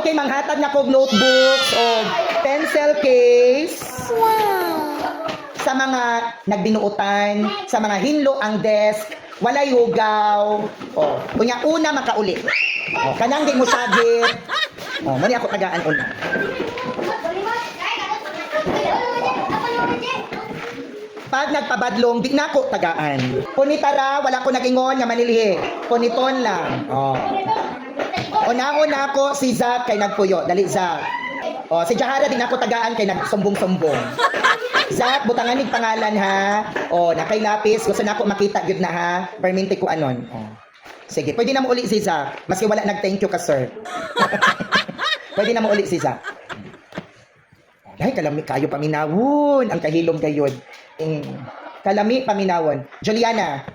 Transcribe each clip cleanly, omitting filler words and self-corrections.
Okay, manghatag na kog notebooks o pencil case. Sa mga nagbinuutan, sa mga hinlo ang desk, walay hugaw. O, kunya una makauli. O, kanang di mo sagit. O, muni ako tagaan una. Pag nagpabadlong, di na ako tagaan. Punitara, wala ko nag-ingon nga manilihi. Puniton lang. O. Una-una ako, si Zach kay nagpuyo. Dali, Zach. O, si Jahara din ako tagaan kay nagsumbong-sumbong. Zach, butangan ning pangalan ha. O, nakay lapis. Gusto na ako makita yun na ha. Perminti ko anon. O. Sige, pwede na mo uli si Zach. Maski wala nag-thank you ka, sir. Pwede na mo uli si Zach. Ay, kalami kayo paminawon. Ang kahilom kayo. Kalami paminawon. Juliana.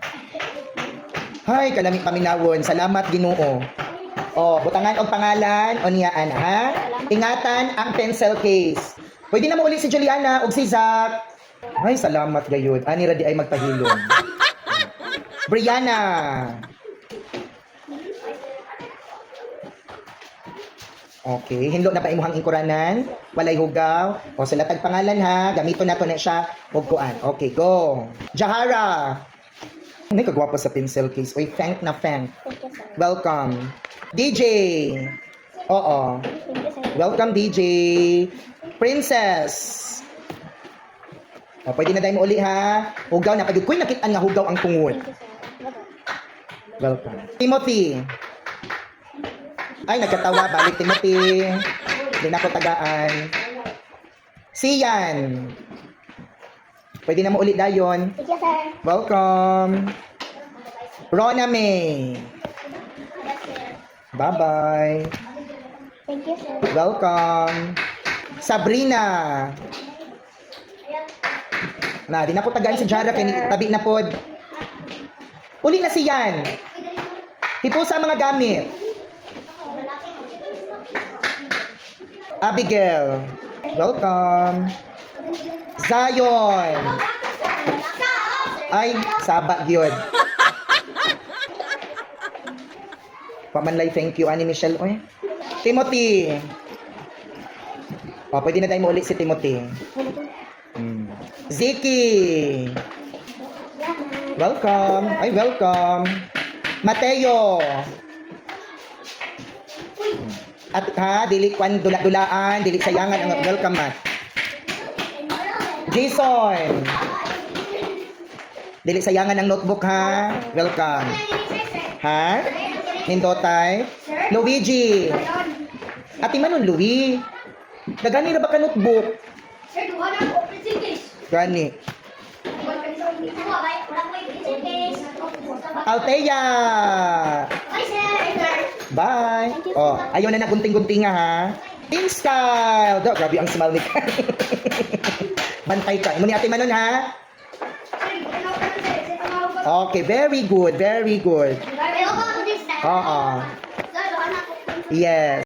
Hay, kalami paminawon. Salamat, Ginoo. O, butangan og pangalan. O niyaan, ha? Ingatan ang pencil case. Pwede na mo uli si Juliana o si Zach. Ay, salamat gayud. Ani ra di ay magpahilom. Brianna. Okay, hinlo na ba imuhang ingkuranan? Walay hugaw. O, sila tag pangalan ha. Gamito na to na siya. Huwag kuan. Okay, go. Jahara. Ano kagwapo sa pencil case? Uy, thank na thank. Welcome. DJ. Oo. Welcome, DJ. Princess. O, pwede na dahil mo uli ha. Hugaw na. Pagod ko'y nakitaan nga hugaw ang tungod. Welcome. Timothy. Ay, nagkatawa. Balik, Timothy. Hindi na ako tagaan. Sian. Pwede na mo ulit dayon. Thank you, sir. Welcome. Rona May. Bye-bye. Thank you, sir. Welcome. Sabrina. Na, di na po tagaan si Jara. Tabi na po. Uli na siyan. Hipo sa mga gamit. Abigail. Welcome. Zion. Ay, sabak yun. Pamanlay, thank you, Ani Michelle. Oy. Timothy. O, pwede na tayo mo ulit si Timothy. Ziki. Welcome. Ay, welcome. Mateo. At ha, dili kwan dula-dulaan, dili sayangan ang welcome mat. Jason. Dili sayangan ang notebook ha. Welcome. Ha? Nindotay. Luigi. Ati manon Louie. Dagani na ba ka notebook? Sir, duha na ako. Pencil case. Gani. Althea. Bye, sir. Bye. Oh, ayaw na nagunting-gunting ha. In style. Do, grabe ang smile ni Kai. Bantay ka. Muna ate manon ha. Okay, very good, very good. Oo. Yes.